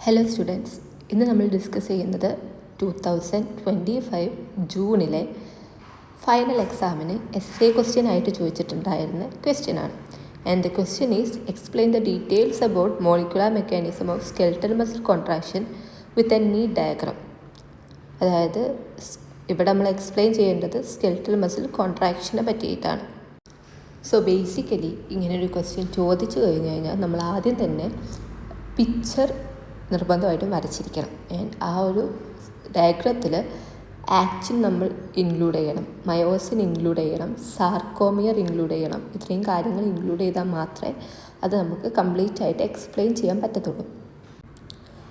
Hello students, ഇന്ന് നമ്മൾ discuss ചെയ്യുന്നത് 2025 ജൂണിലെ ഫൈനൽ എക്സാമിന് എസ്സേ ക്വസ്റ്റ്യൻ ആയിട്ട് ചോദിച്ചിട്ടുണ്ടായിരുന്ന ക്വസ്റ്റ്യനാണ്. And the question is explain the details about molecular mechanism of skeletal muscle contraction with a നീ diagram. അതായത് ഇവിടെ നമ്മൾ എക്സ്പ്ലെയിൻ ചെയ്യേണ്ടത് സ്കെൽറ്റൽ മസിൽ കോൺട്രാക്ഷനെ പറ്റിയിട്ടാണ്. സോ ബേസിക്കലി ഇങ്ങനൊരു ക്വസ്റ്റ്യൻ ചോദിച്ചു കഴിഞ്ഞാൽ നമ്മൾ ആദ്യം തന്നെ പിക്ചർ നിർബന്ധമായിട്ടും വരച്ചിരിക്കണം. ആൻഡ് ആ ഒരു ഡയഗ്രത്തിൽ ആക്റ്റിൻ നമ്മൾ ഇൻക്ലൂഡ് ചെയ്യണം, മയോസിൻ ഇൻക്ലൂഡ് ചെയ്യണം, സാർക്കോമിയർ ഇൻക്ലൂഡ് ചെയ്യണം. ഇത്രയും കാര്യങ്ങൾ ഇൻക്ലൂഡ് ചെയ്താൽ മാത്രമേ അത് നമുക്ക് കംപ്ലീറ്റ് ആയിട്ട് എക്സ്പ്ലെയിൻ ചെയ്യാൻ പറ്റത്തുള്ളൂ.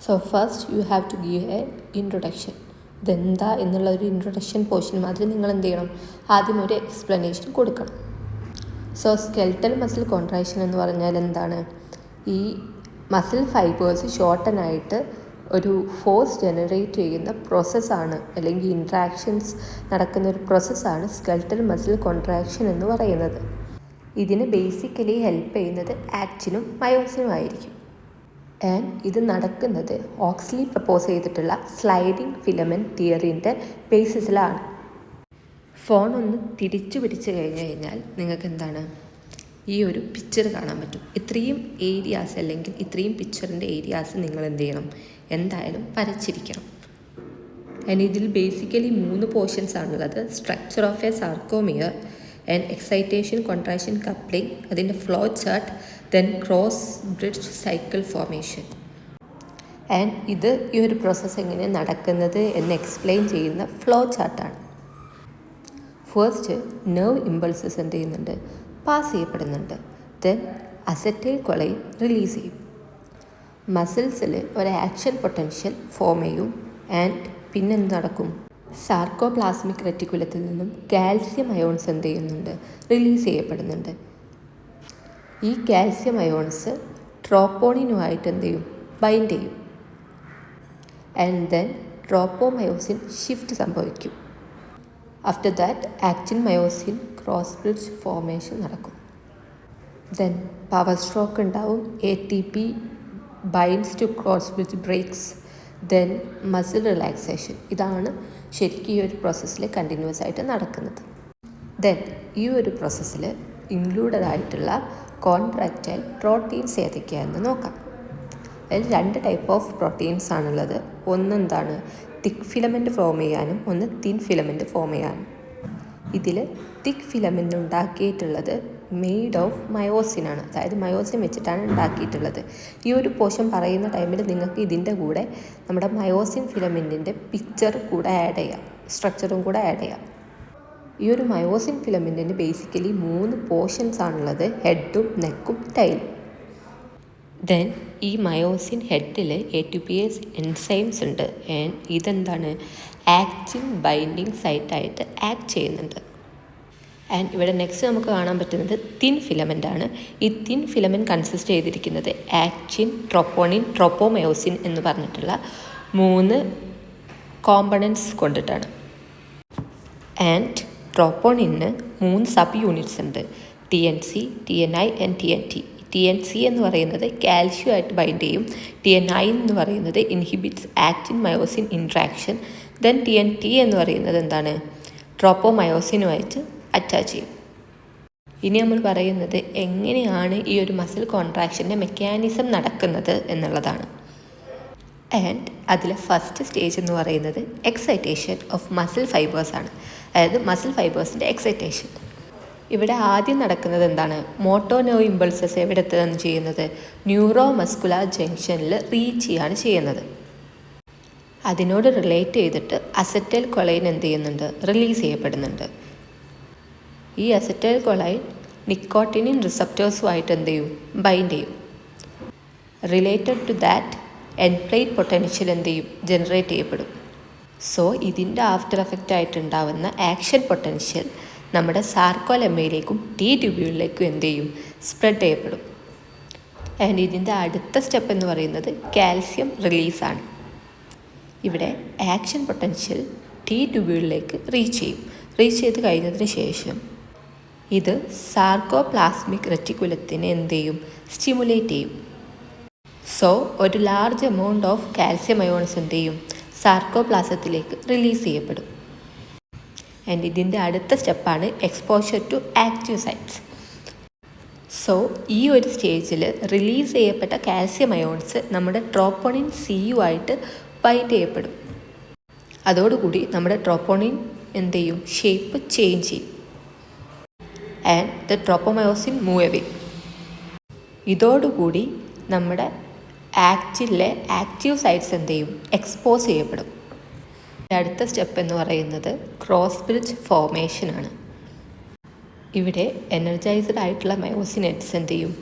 So first you have to give a introduction. ഇതെന്താ എന്നുള്ള ഒരു ഇൻട്രൊഡക്ഷൻ പോർഷൻ മാതിരി നിങ്ങൾ എന്ത് ചെയ്യണം, ആദ്യം ഒരു എക്സ്പ്ലനേഷൻ കൊടുക്കണം. സോ സ്കെൽറ്റൽ മസിൽ കോൺട്രാക്ഷൻ എന്ന് പറഞ്ഞാൽ എന്താണ്? ഈ മസിൽ ഫൈബേഴ്സ് ഷോർട്ടനായിട്ട് ഒരു ഫോഴ്സ് ജനറേറ്റ് ചെയ്യുന്ന പ്രോസസ്സാണ്, അല്ലെങ്കിൽ ഇൻട്രാക്ഷൻസ് നടക്കുന്ന ഒരു പ്രോസസ്സാണ് സ്കെൽറ്റൽ മസിൽ കോൺട്രാക്ഷൻ എന്ന് പറയുന്നത്. ഇതിന് ബേസിക്കലി ഹെൽപ്പ് ചെയ്യുന്നത് ആക്റ്റിനും മയോസിനും ആയിരിക്കും. ആൻഡ് ഇത് നടക്കുന്നത് ഓക്സ്ലി പ്രപ്പോസ് ചെയ്തിട്ടുള്ള സ്ലൈഡിംഗ് ഫിലമെൻറ്റ് തിയറിൻ്റെ ബേസിസിലാണ്. ഫോൺ ഒന്ന് തിരിച്ചു പിടിച്ചു കഴിഞ്ഞാൽ നിങ്ങൾക്ക് എന്താണ് ഈ ഒരു പിക്ചർ കാണാൻ പറ്റും. ഇത്രയും ഏരിയാസ് അല്ലെങ്കിൽ ഇത്രയും പിക്ചറിൻ്റെ ഏരിയാസ് നിങ്ങൾ എന്ത് ചെയ്യണം, എന്തായാലും വരച്ചിരിക്കണം. ആൻഡ് ഇതിൽ ബേസിക്കലി 3 പോർഷൻസ് ആണുള്ളത്. Structure of a sarcomere and excitation contraction coupling, അതിൻ്റെ flow chart, then cross bridge cycle formation. And ഇത് ഈ ഒരു പ്രോസസ്സ് എങ്ങനെ നടക്കുന്നത് എന്ന് എക്സ്പ്ലെയിൻ ചെയ്യുന്ന ഫ്ലോ ചാർട്ടാണ്. ഫസ്റ്റ് നെർവ് ഇമ്പൾസസ് എന്ത് ചെയ്യുന്നുണ്ട്, പാസ് ചെയ്യപ്പെടുന്നുണ്ട്. ദെൻ അസറ്റൈൽ കൊളൈൻ റിലീസ് ചെയ്യും. മസിൽസിൽ ഒരു ആക്ഷൻ പൊട്ടൻഷ്യൽ ഫോം ചെയ്യും. ആൻഡ് പിന്നെന്ത് നടക്കും, സാർക്കോപ്ലാസ്മിക് റെറ്റിക്കുലത്തിൽ നിന്നും കാൽസ്യം അയോൺസ് എന്ത് ചെയ്യുന്നുണ്ട്, റിലീസ് ചെയ്യപ്പെടുന്നുണ്ട്. ഈ കാൽസ്യം അയോൺസ് ട്രോപ്പോണിനുമായിട്ട് എന്ത് ചെയ്യും, ബൈൻഡ് ചെയ്യും. ആൻഡ് ദെൻ ട്രോപ്പോമയോസിൻ ഷിഫ്റ്റ് സംഭവിക്കും. After that actin myosin cross bridge formation നടക്കും. ദെൻ പവർ സ്ട്രോക്ക് ഉണ്ടാവും. ATP binds to cross bridge breaks. Then muscle relaxation. ഇതാണ് ശരിക്കും ഈ ഒരു പ്രോസസ്സിൽ കണ്ടിന്യൂസ് ആയിട്ട് നടക്കുന്നത്. ദെൻ ഈ ഒരു പ്രോസസ്സിൽ ഇൻക്ലൂഡഡ് ആയിട്ടുള്ള കോൺട്രാക്റ്റൈൽ പ്രോട്ടീൻസ് ഏതൊക്കെയാണെന്ന് നോക്കാം. അതിൽ 2 ടൈപ്പ് ഓഫ് പ്രോട്ടീൻസ് ആണുള്ളത്. ഒന്നെന്താണ്, തിക്ക് ഫിലമെൻറ്റ് ഫോം ചെയ്യാനും ഒന്ന് തിൻ ഫിലമെൻറ്റ് ഫോം ചെയ്യാനും. ഇതിൽ തിക്ക് ഫിലമെൻറ്റ് ഉണ്ടാക്കിയിട്ടുള്ളത് മെയ്ഡ് ഓഫ് മയോസിനാണ്, അതായത് മയോസിൻ വെച്ചിട്ടാണ് ഉണ്ടാക്കിയിട്ടുള്ളത്. ഈ ഒരു പോർഷൻ പറയുന്ന ടൈമിൽ നിങ്ങൾക്ക് ഇതിൻ്റെ കൂടെ നമ്മുടെ മയോസിൻ ഫിലമെൻറ്റിൻ്റെ പിക്ചർ കൂടെ ആഡ് ചെയ്യാം, സ്ട്രക്ചറും കൂടെ ആഡ് ചെയ്യാം. ഈ ഒരു മയോസിൻ ഫിലമെൻറ്റിന് ബേസിക്കലി 3 പോർഷൻസ് ആണുള്ളത്, ഹെഡും നെക്കും ടൈലും. ദെൻ ഈ മയോസിൻ ഹെഡിൽ ATPase എൻസൈംസ് ഉണ്ട്. ആൻഡ് ഇതെന്താണ്, ആക്റ്റിൻ ബൈൻഡിങ് സൈറ്റായിട്ട് ആക്ട് ചെയ്യുന്നുണ്ട്. ആൻഡ് ഇവിടെ നെക്സ്റ്റ് നമുക്ക് കാണാൻ പറ്റുന്നത് തിൻ ഫിലമെൻ്റ് ആണ്. ഈ തിൻ ഫിലമെൻറ്റ് കൺസിസ്റ്റ് ചെയ്തിരിക്കുന്നത് ആക്റ്റിൻ, ട്രോപ്പോണിൻ, ട്രോപ്പോമയോസിൻ എന്ന് പറഞ്ഞിട്ടുള്ള 3 കോമ്പണൻസ് കൊണ്ടിട്ടാണ്. ആൻഡ് ട്രോപ്പോണിന് 3 സബ് യൂണിറ്റ്സ് ഉണ്ട്, TNC, TNI and TNT. TNC എന്ന് പറയുന്നത് കാൽഷ്യമായിട്ട് ബൈൻഡ് ചെയ്യും. TNI എന്ന് പറയുന്നത് inhibits actin myosin interaction. Then TNT എന്ന് പറയുന്നത് എന്താണ്, ട്രോപ്പോമയോസിനുമായിട്ട് അറ്റാച്ച് ചെയ്യും. ഇനി നമ്മൾ പറയുന്നത് എങ്ങനെയാണ് ഈ ഒരു മസിൽ കോൺട്രാക്ഷൻ്റെ മെക്കാനിസം നടക്കുന്നത് എന്നുള്ളതാണ്. ആൻഡ് അതിലെ ഫസ്റ്റ് സ്റ്റേജ് എന്ന് പറയുന്നത് എക്സൈറ്റേഷൻ ഓഫ് മസിൽ ഫൈബേഴ്സ് ആണ്, അതായത് മസിൽ ഫൈബേഴ്സിൻ്റെ എക്സൈറ്റേഷൻ. ഇവിടെ ആദ്യം നടക്കുന്നത് എന്താണ്, മോട്ടോ നെർവ് ഇമ്പൾസസ് എവിടെ എത്തുകയാണ് ചെയ്യുന്നത്, ന്യൂറോ മസ്കുലാർ ജംഗ്ഷനിൽ റീച്ച് ചെയ്യാണ് ചെയ്യുന്നത്. അതിനോട് റിലേറ്റ് ചെയ്തിട്ട് അസറ്റൈൽ കൊളൈൻ എന്ത് ചെയ്യുന്നുണ്ട്, റിലീസ് ചെയ്യപ്പെടുന്നുണ്ട്. ഈ അസറ്റൈൽ കൊളൈൻ നിക്കോട്ടിനിൻ റിസപ്റ്റേഴ്സുമായിട്ട് എന്ത് ചെയ്യും, ബൈൻഡ് ചെയ്യും. Related to that end plate potential എന്ത് ചെയ്യും, ജനറേറ്റ് ചെയ്യപ്പെടും. സോ ഇതിൻ്റെ ആഫ്റ്റർ എഫക്റ്റ് ആയിട്ടുണ്ടാവുന്ന ആക്ഷൻ പൊട്ടൻഷ്യൽ നമ്മുടെ സാർക്കോലെമ്മയിലേക്കും T ട്യൂബ്യൂളിലേക്കും എന്ത് ചെയ്യും, സ്പ്രെഡ് ചെയ്യപ്പെടും. ആൻഡ് ഇതിൻ്റെ അടുത്ത സ്റ്റെപ്പ് എന്ന് പറയുന്നത് കാൽസ്യം റിലീസാണ്. ഇവിടെ ആക്ഷൻ പൊട്ടൻഷ്യൽ T ട്യൂബ്യൂളിലേക്ക് റീച്ച് ചെയ്യും. റീച്ച് ചെയ്ത് കഴിഞ്ഞതിന് ശേഷം ഇത് സാർക്കോപ്ലാസ്മിക് റെറ്റിക്കുലത്തിനെ എന്ത് ചെയ്യും, സ്റ്റിമുലേറ്റ് ചെയ്യും. സോ ഒരു large amount of calcium ions എന്ത് ചെയ്യും, സാർക്കോപ്ലാസത്തിലേക്ക് റിലീസ് ചെയ്യപ്പെടും. ആൻഡ് ഇതിൻ്റെ അടുത്ത സ്റ്റെപ്പാണ് exposure to active sites. So ഈ ഒരു സ്റ്റേജിൽ റിലീസ് ചെയ്യപ്പെട്ട കാൽസ്യം അയോൺസ് നമ്മുടെ ട്രോപ്പോണിൻ സിയു ആയിട്ട് ബൈൻഡ് ചെയ്യപ്പെടും. അതോടുകൂടി നമ്മുടെ ട്രോപ്പോണിൻ എന്ത് ചെയ്യും, ഷേപ്പ് ചേഞ്ച് ചെയ്യും. And the tropomyosin move away. ഇതോടുകൂടി നമ്മുടെ ആക്റ്റിലെ ആക്റ്റീവ് സൈറ്റ്സ് എന്ത് ചെയ്യും, എക്സ്പോസ് ചെയ്യപ്പെടും. അടുത്ത സ്റ്റെപ്പ് എന്ന് പറയുന്നത് ക്രോസ് ബ്രിഡ്ജ് ഫോർമേഷനാണ്. ഇവിടെ എനർജൈസ്ഡ് ആയിട്ടുള്ള മയോസിൻ ഹെഡ്സ് എന്ത് ചെയ്യും,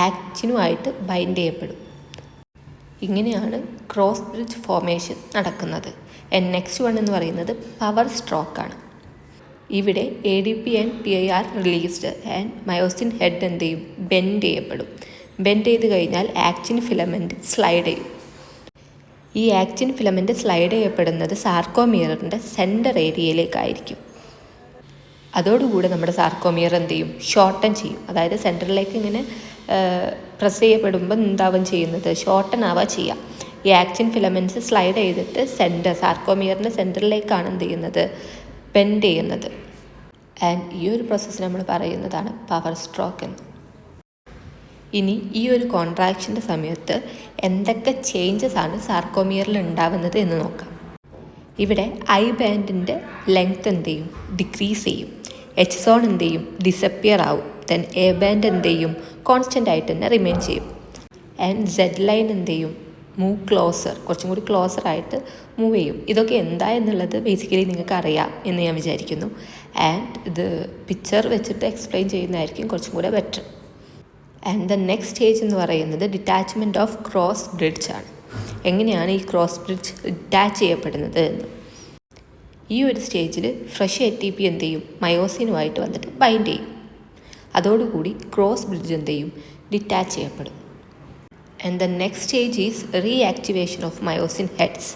ആക്റ്റിനുമായിട്ട് ബൈൻഡ് ചെയ്യപ്പെടും. ഇങ്ങനെയാണ് ക്രോസ് ബ്രിഡ്ജ് ഫോർമേഷൻ നടക്കുന്നത്. ആൻഡ് നെക്സ്റ്റ് വൺ എന്ന് പറയുന്നത് പവർ സ്ട്രോക്കാണ്. ഇവിടെ ADP and PI released and myosin head എന്ത് ചെയ്യും, ബെൻഡ് ചെയ്യപ്പെടും. ബെൻഡ് ചെയ്ത് കഴിഞ്ഞാൽ ആക്റ്റിൻ ഫിലമെൻറ്റ് സ്ലൈഡ് ചെയ്യും. ഈ ആക്റ്റിൻ ഫിലമെൻറ്റ് സ്ലൈഡ് ചെയ്യപ്പെടുന്നത് സാർക്കോമിയറിൻ്റെ സെൻറ്റർ ഏരിയയിലേക്കായിരിക്കും. അതോടുകൂടി നമ്മുടെ സാർക്കോമിയർ എന്ത് ചെയ്യും, ഷോർട്ടൻ ചെയ്യും. അതായത് സെൻറ്ററിലേക്ക് ഇങ്ങനെ പ്രസ് ചെയ്യപ്പെടുമ്പോൾ എന്താവും ചെയ്യുന്നത്, ഷോർട്ടൻ ആവുക ചെയ്യുക. ഈ ആക്റ്റിൻ ഫിലമെൻറ്റ്സ് സ്ലൈഡ് ചെയ്തിട്ട് സാർക്കോമിയറിൻ്റെ സെൻറ്ററിലേക്കാണ് എന്ത് ചെയ്യുന്നത്, ബെൻഡ് ചെയ്യുന്നത്. ആൻഡ് ഈ ഒരു പ്രോസസ്സ് നമ്മൾ പറയുന്നതാണ് പവർ സ്ട്രോക്ക് എന്ന്. ഇനി ഈ ഒരു കോൺട്രാക്ഷൻ്റെ സമയത്ത് എന്തൊക്കെ ചേഞ്ചസ് ആണ് സാർക്കോമിയറിൽ ഉണ്ടാവുന്നത് എന്ന് നോക്കാം. ഇവിടെ ഐ ബാൻഡിൻ്റെ ലെങ്ത് എന്ത് ചെയ്യും, ഡിക്രീസ് ചെയ്യും. എച്ച് സോൺ എന്ത് ചെയ്യും, ഡിസപ്പിയർ ആവും. ദെൻ എ ബാൻഡ് എന്ത് ചെയ്യും, കോൺസ്റ്റൻ്റ് ആയിട്ട് തന്നെ റിമെയിൻ ചെയ്യും. ആൻഡ് സെഡ് ലൈൻ എന്ത് ചെയ്യും, മൂവ് ക്ലോസർ, കുറച്ചും കൂടി ക്ലോസർ ആയിട്ട് മൂവ് ചെയ്യും. ഇതൊക്കെ എന്താ എന്നുള്ളത് ബേസിക്കലി നിങ്ങൾക്ക് അറിയാം എന്ന് ഞാൻ വിചാരിക്കുന്നു. ആൻഡ് ഇത് പിക്ചർ വെച്ചിട്ട് എക്സ്പ്ലെയിൻ ചെയ്യുന്നതായിരിക്കും കുറച്ചും കൂടെ better. And the next stage എന്ന് പറയുന്നത് ഡിറ്റാച്ച്മെൻറ്റ് ഓഫ് ക്രോസ് ബ്രിഡ്ജ് ആണ്. എങ്ങനെയാണ് ഈ ക്രോസ് ബ്രിഡ്ജ് ഡിറ്റാച്ച് ചെയ്യപ്പെടുന്നത് എന്ന്. ഈ ഒരു സ്റ്റേജിൽ ഫ്രഷ് ATP എന്ത് ചെയ്യും, മയോസിനുമായിട്ട് വന്നിട്ട് ബൈൻഡ് ചെയ്യും. അതോടുകൂടി ക്രോസ് ബ്രിഡ്ജ് എന്ത് ചെയ്യും, ഡിറ്റാച്ച് ചെയ്യപ്പെടും. And the next stage is reactivation of myosin heads.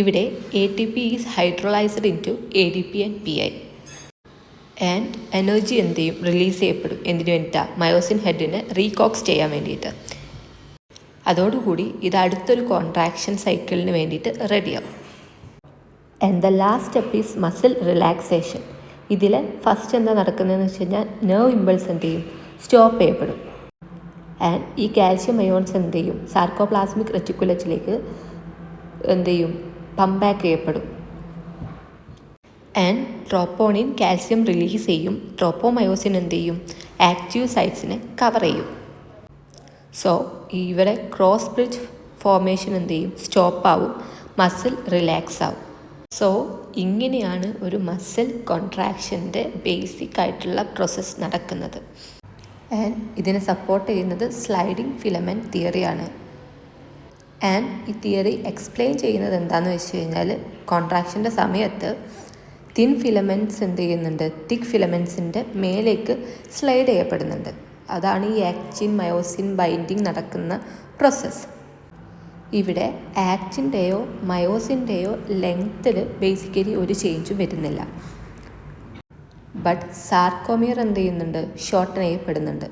ഇവിടെ ATP is hydrolysed into ADP and PI. And energy എന്ത് ചെയ്യും, റിലീസ് ചെയ്യപ്പെടും. എന്തിനു വേണ്ടിയിട്ടാണ്, മയോസിൻ ഹെഡിനെ റീകോക്സ് ചെയ്യാൻ വേണ്ടിയിട്ട്. അതോടുകൂടി ഇത് അടുത്തൊരു കോൺട്രാക്ഷൻ സൈക്കിളിന് വേണ്ടിയിട്ട് റെഡിയാവും. And the last step is muscle relaxation. ഇതിൽ ഫസ്റ്റ് എന്താ നടക്കുന്നതെന്ന് വെച്ച് കഴിഞ്ഞാൽ നെർവ് ഇമ്പൾസ് എന്ത് ചെയ്യും, സ്റ്റോപ്പ് ചെയ്യപ്പെടും. ആൻഡ് ഈ കാൽഷ്യം അയോൺസ് എന്ത് ചെയ്യും, സാർക്കോപ്ലാസ്മിക് റെറ്റിക്കുലത്തിലേക്ക് എന്ത് ചെയ്യും, പമ്പ് ബാക്ക് ചെയ്യപ്പെടും. ആൻഡ് ട്രോപ്പോണിൻ കാൽസ്യം റിലീസ് ചെയ്യും. ട്രോപ്പോമയോസിൻ എന്ത് ചെയ്യും, ആക്റ്റീവ് സൈറ്റ്സിനെ കവർ ചെയ്യും. സോ ഇവിടെ ക്രോസ് ബ്രിഡ്ജ് ഫോർമേഷൻ എന്ത് ചെയ്യും, സ്റ്റോപ്പ് ആവും. മസിൽ റിലാക്സ് ആവും. സോ ഇങ്ങനെയാണ് ഒരു മസിൽ കോൺട്രാക്ഷൻ്റെ ബേസിക് ആയിട്ടുള്ള പ്രോസസ്സ് നടക്കുന്നത്. ആൻഡ് ഇതിനെ സപ്പോർട്ട് ചെയ്യുന്നത് സ്ലൈഡിങ് ഫിലമെൻറ്റ് തിയറിയാണ്. ആൻഡ് ഈ തിയറി എക്സ്പ്ലെയിൻ ചെയ്യുന്നത് എന്താണെന്ന് വെച്ച് കഴിഞ്ഞാൽ കോൺട്രാക്ഷൻ്റെ സമയത്ത് തിൻ ഫിലമെൻറ്റ്സ് എന്ത് ചെയ്യുന്നുണ്ട്, തിക്ക് ഫിലമെൻറ്റ്സിൻ്റെ മേലേക്ക് സ്ലൈഡ് ചെയ്യപ്പെടുന്നുണ്ട്. അതാണ് ഈ ആക്റ്റിൻ മയോസിൻ ബൈൻഡിങ് നടക്കുന്ന പ്രോസസ്സ്. ഇവിടെ ആക്റ്റിൻ്റെയോ മയോസിൻ്റെയോ ലെങ്ത്തിൽ ബേസിക്കലി ഒരു ചേഞ്ചും വരുന്നില്ല. ബട്ട് സാർക്കോമിയർ എന്ത് ചെയ്യുന്നുണ്ട്, ഷോർട്ടൻ ചെയ്യപ്പെടുന്നുണ്ട്.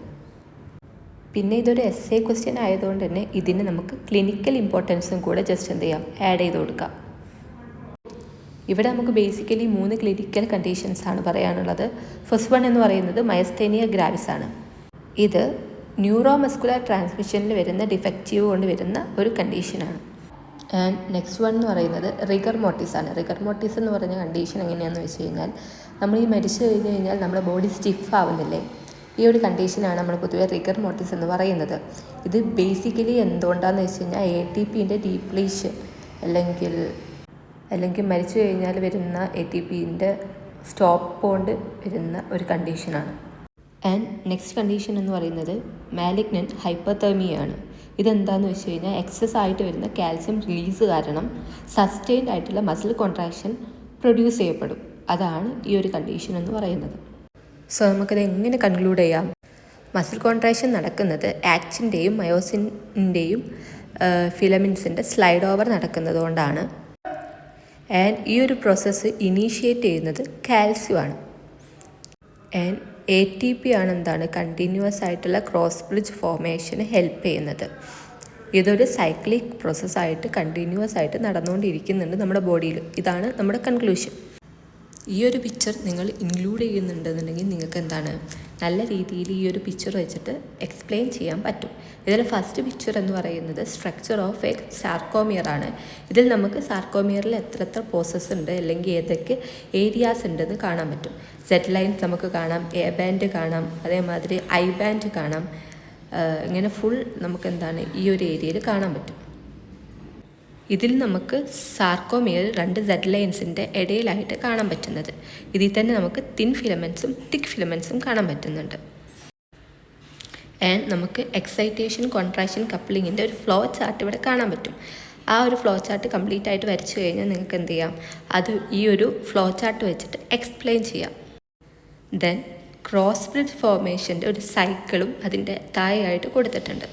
പിന്നെ ഇതൊരു എസ്സേ ക്വസ്റ്റ്യൻ ആയതുകൊണ്ട് തന്നെ ഇതിന് നമുക്ക് ക്ലിനിക്കൽ ഇമ്പോർട്ടൻസും കൂടെ ജസ്റ്റ് എന്ത് ചെയ്യാം, ആഡ് ചെയ്ത് കൊടുക്കാം. ഇവിടെ നമുക്ക് ബേസിക്കലി 3 ക്ലിനിക്കൽ കണ്ടീഷൻസ് ആണ് പറയാനുള്ളത്. ഫസ്റ്റ് വൺ എന്ന് പറയുന്നത് മയസ്തേനിയ ഗ്രാവിസ് ആണ്. ഇത് ന്യൂറോ മസ്കുലർ ട്രാൻസ്മിഷനിൽ വരുന്ന ഡിഫക്റ്റീവ് കൊണ്ട് വരുന്ന ഒരു കണ്ടീഷനാണ്. ആൻഡ് നെക്സ്റ്റ് വൺ എന്ന് പറയുന്നത് റിഗർ മോർട്ടിസ് ആണ്. റിഗർ മോർട്ടിസ് എന്ന് പറഞ്ഞ കണ്ടീഷൻ എങ്ങനെയാണെന്ന് വെച്ച് കഴിഞ്ഞാൽ നമ്മൾ ഈ മരിച്ചു കഴിഞ്ഞ് കഴിഞ്ഞാൽ നമ്മുടെ ബോഡി സ്റ്റിഫ് ആവുന്നില്ലേ, ഈ ഒരു കണ്ടീഷനാണ് നമ്മൾ പൊതുവെ റിഗർ മോർട്ടിസ് എന്ന് പറയുന്നത്. ഇത് ബേസിക്കലി എന്തുകൊണ്ടാണെന്ന് വെച്ച് കഴിഞ്ഞാൽ ATPൻ്റെ ഡീപ്ലീഷൻ അല്ലെങ്കിൽ മരിച്ചു കഴിഞ്ഞാൽ വരുന്ന ATPൻ്റെ സ്റ്റോപ്പ് കൊണ്ട് വരുന്ന ഒരു കണ്ടീഷനാണ്. ആൻഡ് നെക്സ്റ്റ് കണ്ടീഷൻ എന്ന് പറയുന്നത് മാലിഗ്നൻറ്റ് ഹൈപ്പർതെർമിയാണ്. ഇതെന്താണെന്ന് വെച്ച് കഴിഞ്ഞാൽ എക്സസ് ആയിട്ട് വരുന്ന കാൽസ്യം റിലീസ് കാരണം സസ്റ്റെയിൻഡ് ആയിട്ടുള്ള മസിൽ കോൺട്രാക്ഷൻ പ്രൊഡ്യൂസ് ചെയ്യപ്പെടും. അതാണ് ഈ ഒരു കണ്ടീഷൻ എന്ന് പറയുന്നത്. സോ നമുക്കത് എങ്ങനെ കൺക്ലൂഡ് ചെയ്യാം? മസിൽ കോൺട്രാക്ഷൻ നടക്കുന്നത് ആക്റ്റിൻ്റെയും മയോസിൻ്റെയും ഫിലമെൻറ്റ്സിൻ്റെ സ്ലൈഡ് ഓവർ നടക്കുന്നത് കൊണ്ടാണ്. ആൻഡ് ഈ ഒരു പ്രോസസ്സ് ഇനീഷ്യേറ്റ് ചെയ്യുന്നത് കാൽസ്യമാണ്. ആൻഡ് ATP ആണ് എന്താണ് കണ്ടിന്യൂസ് ആയിട്ടുള്ള ക്രോസ് ബ്രിഡ്ജ് ഫോർമേഷന് ഹെൽപ്പ് ചെയ്യുന്നത്. ഇതൊരു സൈക്ലിക് പ്രോസസ്സായിട്ട് കണ്ടിന്യൂസ് ആയിട്ട് നടന്നുകൊണ്ടിരിക്കുന്നുണ്ട് നമ്മുടെ ബോഡിയിൽ. ഇതാണ് നമ്മുടെ കൺക്ലൂഷൻ. ഈ ഒരു പിക്ചർ നിങ്ങൾ ഇൻക്ലൂഡ് ചെയ്യുന്നുണ്ടെന്നുണ്ടെങ്കിൽ നിങ്ങൾക്ക് എന്താണ് നല്ല രീതിയിൽ ഈ ഒരു പിക്ചർ വെച്ചിട്ട് എക്സ്പ്ലെയിൻ ചെയ്യാൻ പറ്റും. ഇതിൽ ഫസ്റ്റ് പിക്ചർ എന്ന് പറയുന്നത് സ്ട്രക്ചർ ഓഫ് എ സാർക്കോമിയർ ആണ്. ഇതിൽ നമുക്ക് സാർക്കോമിയറിൽ എത്ര പ്രോസസ്സ് ഉണ്ട് അല്ലെങ്കിൽ ഏതൊക്കെ ഏരിയാസ് ഉണ്ടെന്ന് കാണാൻ പറ്റും. സെറ്റ് ലൈൻസ് നമുക്ക് കാണാം, എ ബാൻഡ് കാണാം, അതേമാതിരി ഐ ബാൻഡ് കാണാം. ഇങ്ങനെ ഫുൾ നമുക്ക് എന്താണ് ഈ ഒരു ഏരിയയിൽ കാണാൻ പറ്റും. ഇതിൽ നമുക്ക് സാർക്കോമിയർ 2 സെഡ് ലൈൻസിൻ്റെ ഇടയിലായിട്ട് കാണാൻ പറ്റുന്നത്. ഇതിൽ തന്നെ നമുക്ക് തിൻ ഫിലമെൻസും തിക്ക് ഫിലമെൻസും കാണാൻ പറ്റുന്നുണ്ട്. ആൻഡ് നമുക്ക് എക്സൈറ്റേഷൻ കോൺട്രാക്ഷൻ കപ്ലിങ്ങിൻ്റെ ഒരു ഫ്ലോ ചാർട്ട് ഇവിടെ കാണാൻ പറ്റും. ആ ഒരു ഫ്ലോ ചാർട്ട് കംപ്ലീറ്റ് ആയിട്ട് വരച്ചു കഴിഞ്ഞാൽ നിങ്ങൾക്ക് എന്ത് ചെയ്യാം, അത് ഈ ഒരു ഫ്ലോ ചാർട്ട് വെച്ചിട്ട് എക്സ്പ്ലെയിൻ ചെയ്യാം. ദെൻ ക്രോസ് ബ്രിഡ്ജ് ഫോർമേഷൻ്റെ ഒരു സൈക്കിളും അതിൻ്റെ താഴെയായിട്ട് കൊടുത്തിട്ടുണ്ട്.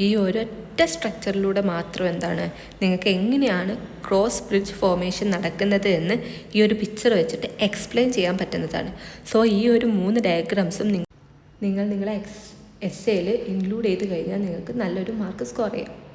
ഈ ഒരൊറ്റ സ്ട്രക്ചറിലൂടെ മാത്രം എന്താണ് നിങ്ങൾക്ക് എങ്ങനെയാണ് ക്രോസ് ബ്രിഡ്ജ് ഫോർമേഷൻ നടക്കുന്നത് എന്ന് ഈ ഒരു പിക്ചർ വെച്ചിട്ട് എക്സ്പ്ലെയിൻ ചെയ്യാൻ പറ്റുന്നതാണ്. സോ ഈ ഒരു 3 ഡയഗ്രാംസും നിങ്ങൾ നിങ്ങളെ എസ്സേയിൽ ഇൻക്ലൂഡ് ചെയ്ത് കഴിഞ്ഞാൽ നിങ്ങൾക്ക് നല്ലൊരു മാർക്ക് സ്കോർ ചെയ്യാം.